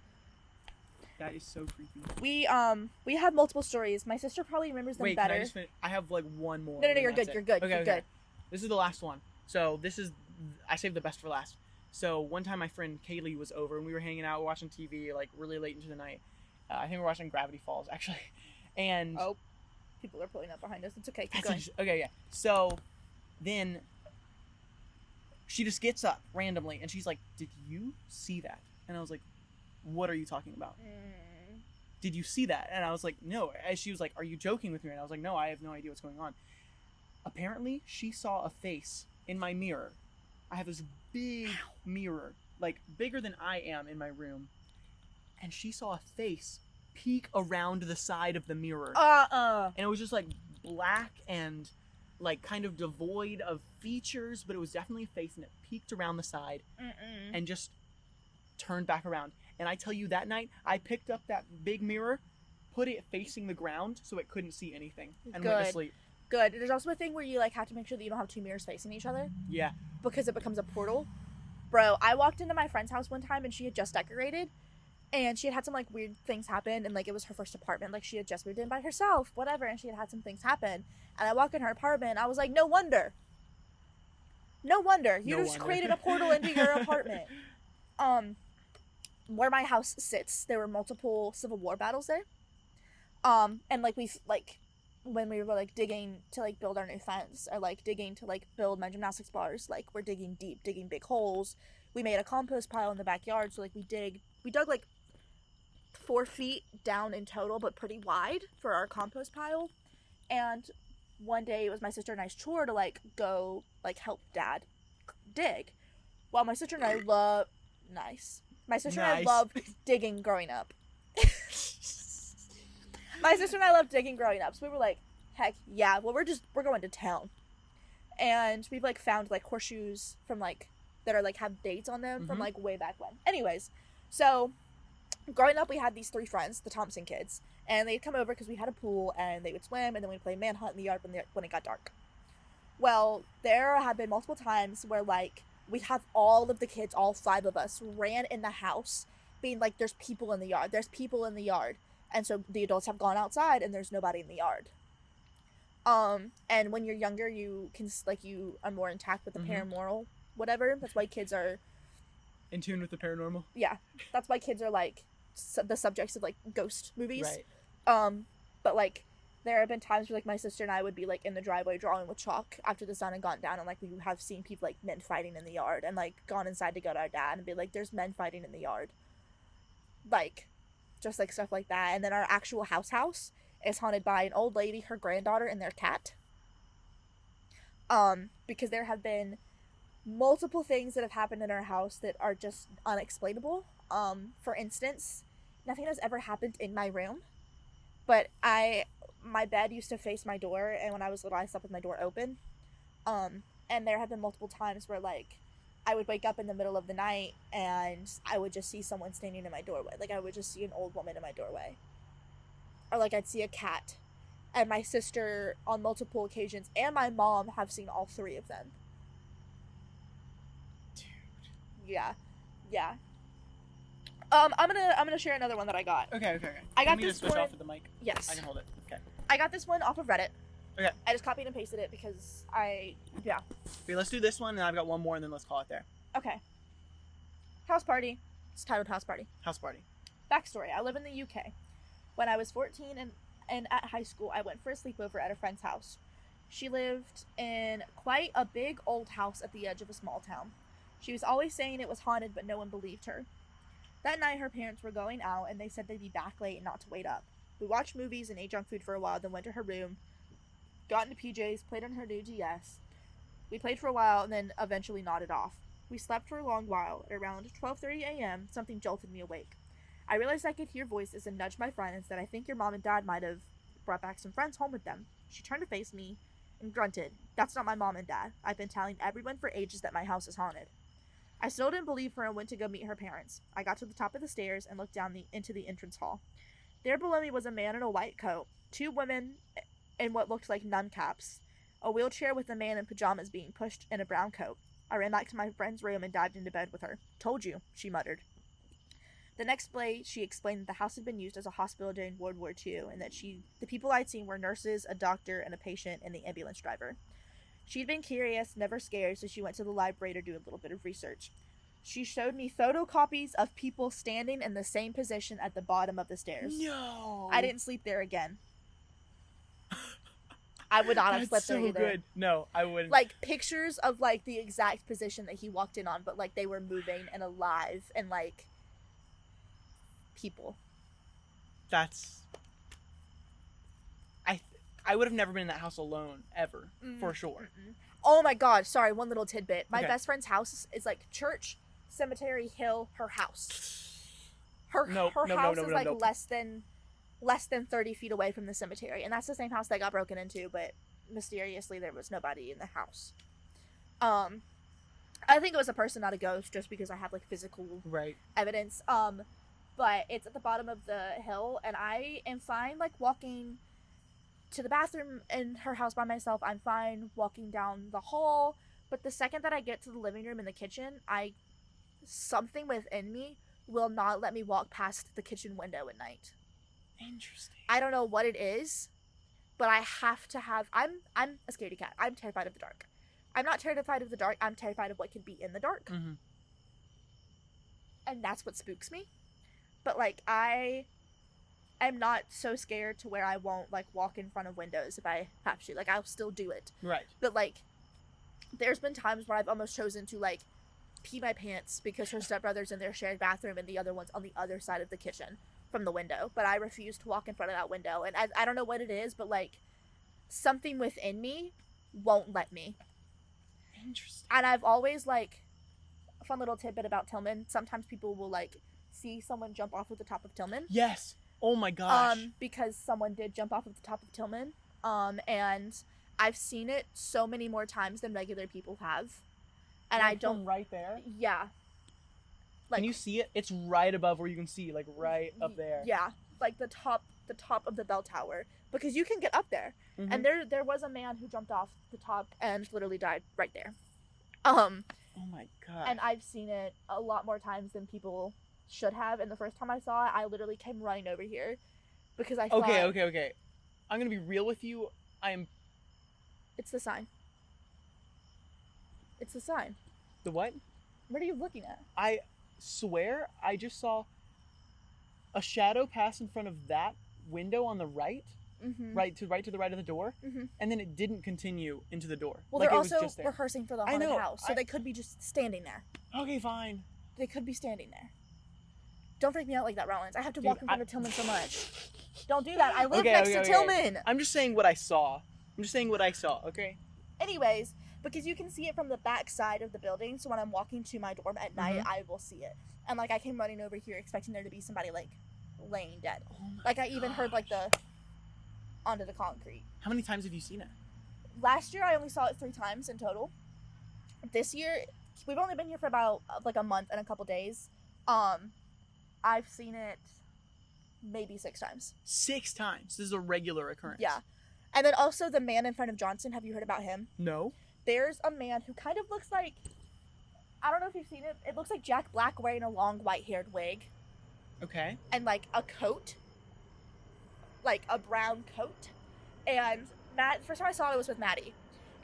That is so creepy. We have multiple stories. My sister probably remembers them better. Can I just finish? I have like one more. No, you're good. You're good. Okay. This is the last one. So I saved the best for last. So one time my friend Kaylee was over and we were hanging out watching TV like really late into the night. I think we were watching Gravity Falls actually. And people are pulling up behind us. It's okay. Keep going. Okay, yeah. So then she just gets up randomly and she's like, "Did you see that?" And I was like, "What are you talking about?" "Did you see that?" And I was like, "No." And she was like, "Are you joking with me?" And I was like, "No, I have no idea what's going on." Apparently she saw a face in my mirror. I have this big mirror, like bigger than I am in my room, and she saw a face peek around the side of the mirror. And it was just like black and like kind of devoid of features, but it was definitely a face, and it peeked around the side and just turned back around. And I tell you, that night I picked up that big mirror, put it facing the ground so it couldn't see anything, and went to sleep. Good. There's also a thing where you like have to make sure that you don't have two mirrors facing each other. Yeah. Because it becomes a portal. Bro, I walked into my friend's house one time and she had just decorated, and she had some like weird things happen, and like it was her first apartment, like she had just moved in by herself, whatever, and she had some things happen. And I walk in her apartment, I was like, no wonder you just created a portal into your apartment. Where my house sits, there were multiple Civil War battles there. And like when we were like digging to like build our new fence, or like digging to like build my gymnastics bars, like we're digging deep, digging big holes. We made a compost pile in the backyard, so like we dug like 4 feet down in total, but pretty wide for our compost pile. And one day it was my sister and I's chore to like go like help dad dig. Well, my sister and I love and I loved digging growing up. My sister and I loved digging growing up, so we were like, heck yeah, well we're going to town. And we've, like, found, like, horseshoes from, like, that are, like, have dates on them from, like, way back when. Anyways, so growing up, we had these 3 friends, the Thompson kids, and they'd come over because we had a pool, and they would swim, and then we'd play manhunt in the yard when it got dark. Well, there have been multiple times where, like, we have all of the kids, all 5 of us, ran in the house, being like, there's people in the yard, there's people in the yard. And so the adults have gone outside, and there's nobody in the yard. And when you're younger, you can, like, you are more intact with the paranormal, whatever. That's why kids are in tune with the paranormal. Yeah, that's why kids are, like, the subjects of, like, ghost movies. Right. But, like, there have been times where, like, my sister and I would be, like, in the driveway drawing with chalk after the sun had gone down, and, like, we have seen people, like, men fighting in the yard, and, like, gone inside to go to our dad and be like, there's men fighting in the yard. Like, just, like, stuff like that. And then our actual house is haunted by an old lady, her granddaughter, and their cat. Because there have been multiple things that have happened in our house that are just unexplainable. For instance, nothing has ever happened in my room, but my bed used to face my door, and when I was little, I slept with my door open. And there have been multiple times where, like, I would wake up in the middle of the night, and I would just see someone standing in my doorway. Like, I would just see an old woman in my doorway. Or, like, I'd see a cat. And my sister, on multiple occasions, and my mom have seen all 3 of them. Dude. Yeah. I'm gonna share another one that I got. Okay. I got you this to switch one. off of the mic? Yes. I can hold it. Okay. I got this one off of Reddit. Okay. I just copied and pasted it because Okay, let's do this one, and I've got one more, and then let's call it there. Okay. House party. It's titled House Party. House party. Backstory. I live in the UK. When I was 14 and at high school, I went for a sleepover at a friend's house. She lived in quite a big old house at the edge of a small town. She was always saying it was haunted, but no one believed her. That night, her parents were going out, and they said they'd be back late and not to wait up. We watched movies and ate junk food for a while, then went to her room, got into PJs, played on her new DS. We played for a while, and then eventually nodded off. We slept for a long while. At around 12:30 a.m., something jolted me awake. I realized I could hear voices and nudged my friend and said, I think your mom and dad might have brought back some friends home with them. She turned to face me and grunted, that's not my mom and dad. I've been telling everyone for ages that my house is haunted. I still didn't believe her and went to go meet her parents. I got to the top of the stairs and looked down into the entrance hall. There below me was a man in a white coat, 2 women in what looked like nun caps, a wheelchair with a man in pajamas being pushed in a brown coat. I ran back to my friend's room and dived into bed with her. Told you, she muttered. The next day, she explained that the house had been used as a hospital during World War II, and that the people I'd seen were nurses, a doctor, and a patient, and the ambulance driver. She'd been curious, never scared, so she went to the library to do a little bit of research. She showed me photocopies of people standing in the same position at the bottom of the stairs. No! I didn't sleep there again. I would not have slept there either. Good. No, I wouldn't. Like, pictures of, like, the exact position that he walked in on, but, like, they were moving and alive and, like, people. That's... I would have never been in that house alone, ever, for sure. Oh my god, sorry, one little tidbit. My Okay. best friend's house is, like, church, cemetery, hill, her house. Her house is, like, less than 30 feet away from the cemetery, and that's the same house that got broken into, but mysteriously there was nobody in the house. I think it was a person, not a ghost, just because I have, like, physical evidence. But it's at the bottom of the hill, and I am fine, like, walking to the bathroom in her house by myself. I'm fine walking down the hall, but the second that I get to the living room and the kitchen, something within me will not let me walk past the kitchen window at night. Interesting. I don't know what it is, but I have to have... I'm a scaredy cat. I'm terrified of the dark. I'm not terrified of the dark. I'm terrified of what could be in the dark. Mm-hmm. And that's what spooks me. But, like, I'm not so scared to where I won't, like, walk in front of windows if I have to. Like, I'll still do it. Right. But, like, there's been times where I've almost chosen to, like, pee my pants because her stepbrother's in their shared bathroom and the other one's on the other side of the kitchen from the window. But I refuse to walk in front of that window. And I don't know what it is, but, like, something within me won't let me. Interesting. And I've always, like, a fun little tidbit about Tillman. Sometimes people will, like, see someone jump off of the top of Tillman. Yes. Oh my gosh. Because someone did jump off of the top of Tillman. And I've seen it so many more times than regular people have. And Like I don't... from right there? Yeah. Like, can you see it? It's right above where you can see, like, right up there. Yeah. Like, the top of the bell tower. Because you can get up there. Mm-hmm. And there was a man who jumped off the top and literally died right there. Oh my god. And I've seen it a lot more times than people should have. And the first time I saw it, I literally came running over here because I thought... Okay. I'm gonna be real with you. It's the sign. It's the sign. The what? What are you looking at? I swear I just saw a shadow pass in front of that window on the right. Mm-hmm. Right to the right of the door, mm-hmm. and then it didn't continue into the door. Well, like they're it was also just there. rehearsing for the haunted house, so they could be just standing there. Okay, fine. They could be standing there. Don't freak me out like that, Rollins. I have to walk in front of Tillman so much. Don't do that. I live next to Tillman. I'm just saying what I saw. Okay? Anyways, because you can see it from the back side of the building, so when I'm walking to my dorm at night, I will see it. And, like, I came running over here expecting there to be somebody, like, laying dead. Like, I even heard, like, the... onto the concrete. How many times have you seen it? Last year, I only saw it 3 times in total. This year, we've only been here for about, like, a month and a couple days. I've seen it maybe 6 times. 6 times? This is a regular occurrence. Yeah. And then also the man in front of Johnson. Have you heard about him? No. There's a man who kind of looks like... I don't know if you've seen it. It looks like Jack Black wearing a long white-haired wig. Okay. And, like, a coat. Like, a brown coat. And the first time I saw it was with Maddie.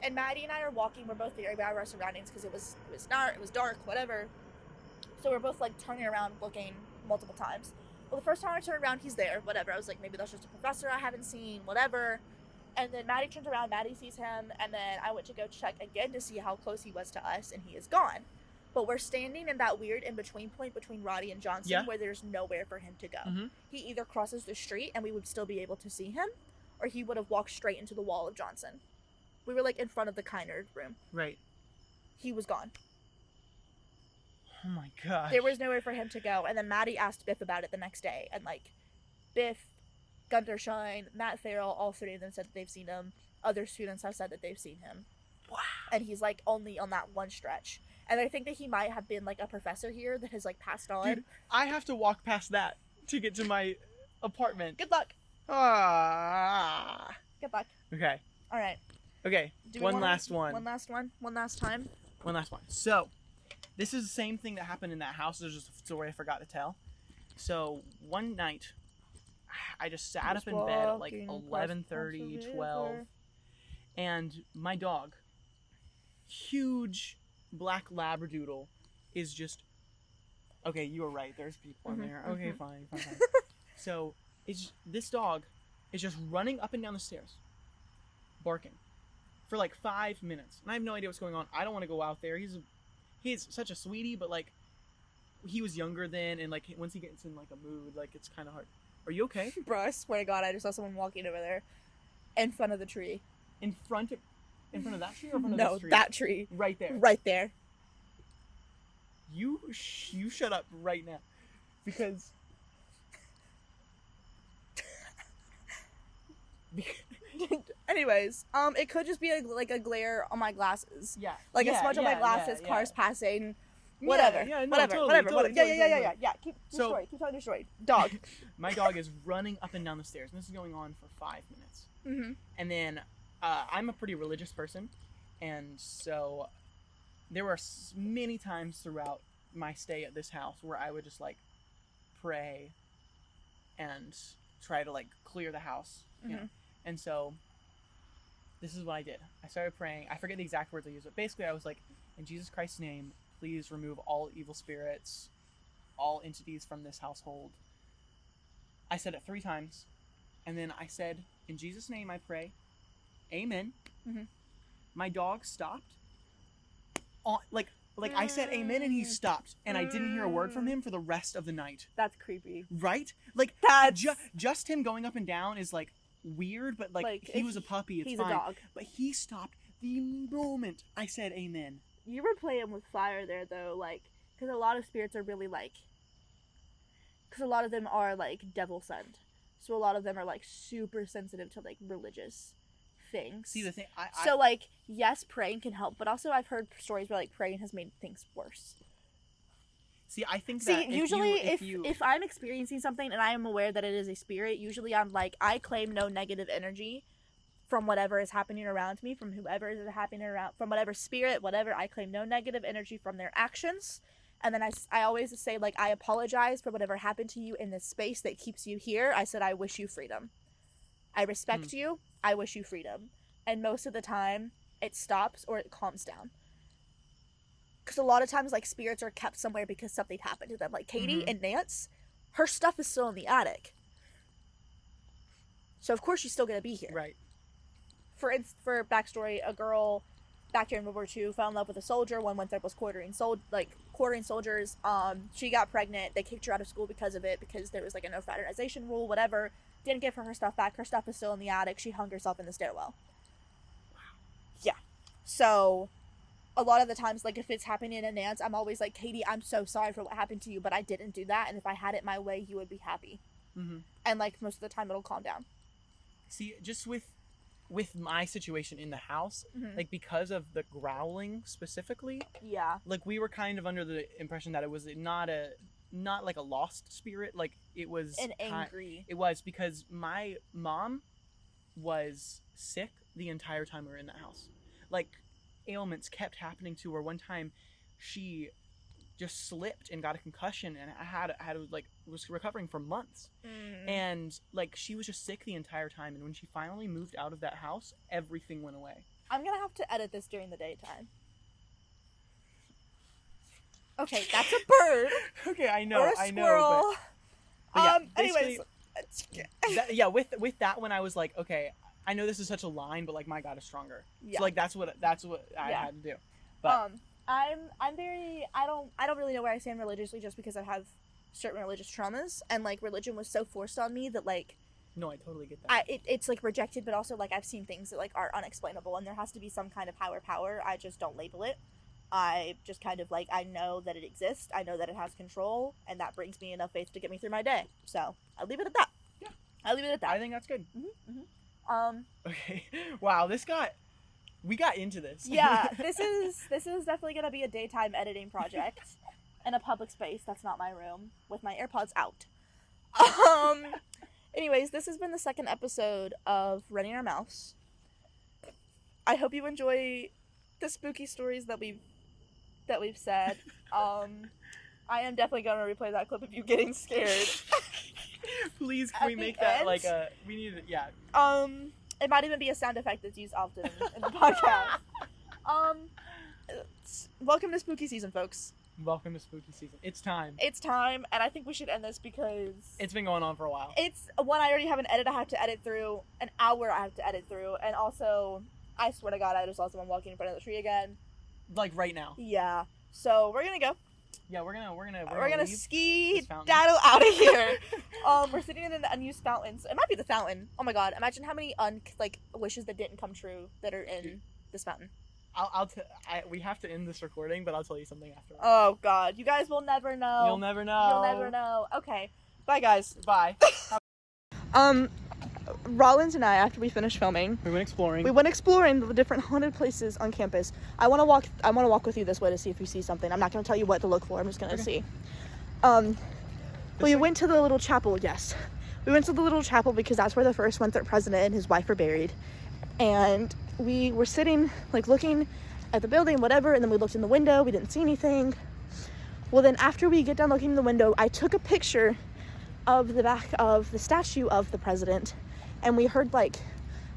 And Maddie and I are walking. We're both very aware of our surroundings because it was dark, whatever. So we're both, like, turning around looking multiple times. Well, the first time I turned around, he's there, whatever. I was like, maybe that's just a professor I haven't seen, whatever. And then Maddie turns around, Maddie sees him, and then I went to go check again to see how close he was to us, and he is gone. But we're standing in that weird in-between point between Roddy and Johnson where there's nowhere for him to go. Mm-hmm. He either crosses the street and we would still be able to see him, or he would have walked straight into the wall of Johnson. We were, like, in front of the Kiner room. Right. He was gone. Oh my gosh. There was nowhere for him to go. And then Maddie asked Biff about it the next day. And, like, Biff, Gunter Shine, Matt Farrell, all 3 of them said that they've seen him. Other students have said that they've seen him. Wow. And he's, like, only on that one stretch. And I think that he might have been, like, a professor here that has, like, passed on. Dude, I have to walk past that to get to my apartment. Good luck. Ah. Good luck. Okay. All right. Okay. One last one. One last one. One last time. One last one. So, this is the same thing that happened in that house. There's just a story I forgot to tell. So, one night, I just sat up in bed at like 11:30, 12. And my dog, huge black Labradoodle, is just... Okay, you were right. There's people in there. Okay, fine. So, this dog is just running up and down the stairs, barking, for like 5 minutes. And I have no idea what's going on. I don't want to go out there. He's such a sweetie, but like, he was younger then, and like, once he gets in like a mood, like, it's kind of hard. Are you okay? Bro, I swear to God, I just saw someone walking over there in front of the tree. In front of that tree or in front of this tree? No, that tree. Right there. Right there. You shut up right now. Because... Anyways, it could just be a glare on my glasses. Yeah. Like a smudge on my glasses, cars passing, whatever. Whatever. Yeah. Keep telling your story. Dog. My dog is running up and down the stairs, and this is going on for 5 minutes. Mm-hmm. And then, I'm a pretty religious person, and so there were many times throughout my stay at this house where I would just like pray and try to like clear the house. You know? And so this is what I did. I started praying. I forget the exact words I used, but basically I was like, in Jesus Christ's name, please remove all evil spirits, all entities from this household. I said it 3 times, and then I said, in Jesus' name I pray, amen. Mm-hmm. My dog stopped. Like I said amen and he stopped, and I didn't hear a word from him for the rest of the night. That's creepy. Right? Like, that's... just him going up and down is like weird, but like he was a puppy, it's he's fine. A dog. But he stopped the moment I said amen. You were playing with fire there though, like, because a lot of spirits are really like, because a lot of them are like devil sent, so a lot of them are like super sensitive to like religious things. See, the thing, So, like, yes, praying can help, but also I've heard stories where, like, praying has made things worse. See, I think that usually if I'm experiencing something and I am aware that it is a spirit, usually I'm like, I claim no negative energy from whatever is happening around me, from whoever is happening around, from whatever spirit, whatever. I claim no negative energy from their actions. And then I always say, like, I apologize for whatever happened to you in this space that keeps you here. I said, I wish you freedom. I respect you. I wish you freedom. And most of the time, it stops or it calms down. Because a lot of times, like, spirits are kept somewhere because something happened to them. Like, Katie and Nance, her stuff is still in the attic. So, of course, she's still going to be here. Right. For backstory, a girl back during World War II fell in love with a soldier when Winthrop was quartering soldiers. She got pregnant. They kicked her out of school because of it, because there was, like, a no fraternization rule, whatever. Didn't give her stuff back. Her stuff is still in the attic. She hung herself in the stairwell. Wow. Yeah. So, a lot of the times, like, if it's happening in Nance, I'm always like, Katie, I'm so sorry for what happened to you, but I didn't do that, and if I had it my way, you would be happy. And, like, most of the time, it'll calm down. See, just with my situation in the house, like, because of the growling specifically, like, we were kind of under the impression that it was not like a lost spirit, like, it was an angry. It was because my mom was sick the entire time we were in that house. Like, ailments kept happening to her. One time, she just slipped and got a concussion, and was recovering for months. And, like, she was just sick the entire time, and when she finally moved out of that house, everything went away. I'm gonna have to edit this during the daytime. Okay, that's a bird. Okay, I know, or a squirrel. But yeah, anyways. With that one, I was like, okay, I know this is such a line, but, like, my God is stronger. Yeah. So, like, that's what I had to do. But I'm very, I don't really know where I stand religiously, just because I have certain religious traumas, and, like, religion was so forced on me that, like, no, I totally get that. It's, like, rejected, but also, like, I've seen things that, like, are unexplainable, and there has to be some kind of higher power. I just don't label it. I just kind of, like, I know that it exists, I know that it has control, and that brings me enough faith to get me through my day. So I'll leave it at that. Yeah, I'll leave it at that. I think that's good. Okay. Wow, we got into this. Yeah, this is definitely gonna be a daytime editing project in a public space that's not my room, with my AirPods out. Anyways, this has been the second episode of Running Our Mouths. I hope you enjoy the spooky stories that we've said. I am definitely gonna replay that clip of you getting scared. Please, can we make that like a? We need it. Yeah. It might even be a sound effect that's used often in the podcast. Welcome to spooky season, folks. Welcome to spooky season. It's time. It's time, and I think we should end this because it's been going on for a while. It's one, I already have an edit I have to edit through, an hour I have to edit through, and also, I swear to God, I just saw someone walking in front of the tree again. Like right now. Yeah. So we're gonna go. Yeah, we're gonna ski daddle out of here. We're sitting in an unused fountain. So it might be the fountain. Oh my God! Imagine how many wishes that didn't come true that are in this fountain. We have to end this recording, but I'll tell you something after. Oh God! You guys will never know. You'll never know. You'll never know. Okay. Bye, guys. Bye. Rollins and I, after we finished filming, we went exploring the different haunted places on campus. I want to walk with you this way to see if we see something. I'm not going to tell you what to look for. I'm just going to see. We went to the little chapel. Yes, we went to the little chapel because that's where the first Winthrop president and his wife were buried. And we were sitting, like, looking at the building, whatever, and then we looked in the window. We didn't see anything. Well, then after we get done looking in the window, I took a picture of the back of the statue of the president. And we heard, like,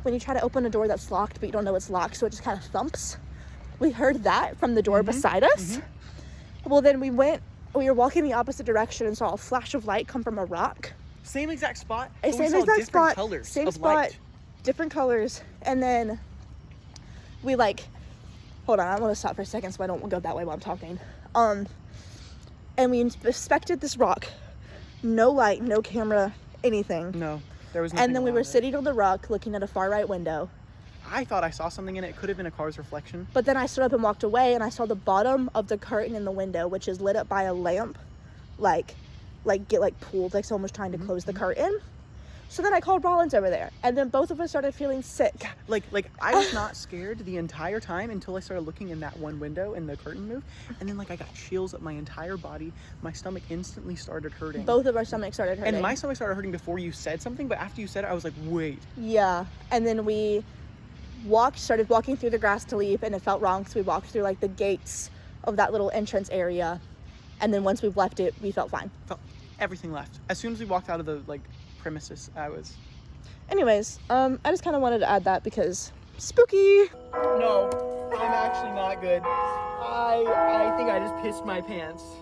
when you try to open a door that's locked, but you don't know it's locked, so it just kind of thumps. We heard that from the door beside us. Well, then we were walking the opposite direction and saw a flash of light come from a rock. Same exact spot? Same exact spot, same spot, light. Different colors. And then we, like, hold on, I want to stop for a second so I don't go that way while I'm talking. And we inspected this rock. No light, no camera, anything. No. There was nothing. And then we were sitting on the rock looking at a far right window. I thought I saw something in it. It could have been a car's reflection. But then I stood up and walked away, and I saw the bottom of the curtain in the window, which is lit up by a lamp, like pulled, like someone was trying to close the curtain. So then I called Rollins over there, and then both of us started feeling sick. Like I was not scared the entire time until I started looking in that one window and the curtain moved, and then like I got chills up my entire body. My stomach instantly started hurting. Both of our stomachs started hurting. And my stomach started hurting before you said something, but after you said it, I was like, wait. Yeah, and then we started walking through the grass to leave, and it felt wrong, so we walked through like the gates of that little entrance area, and then once we've left it, we felt fine. Everything left. As soon as we walked out of the like premises, I was. Anyways, I just kind of wanted to add that because spooky. No, I'm actually not good. I think I just pissed my pants.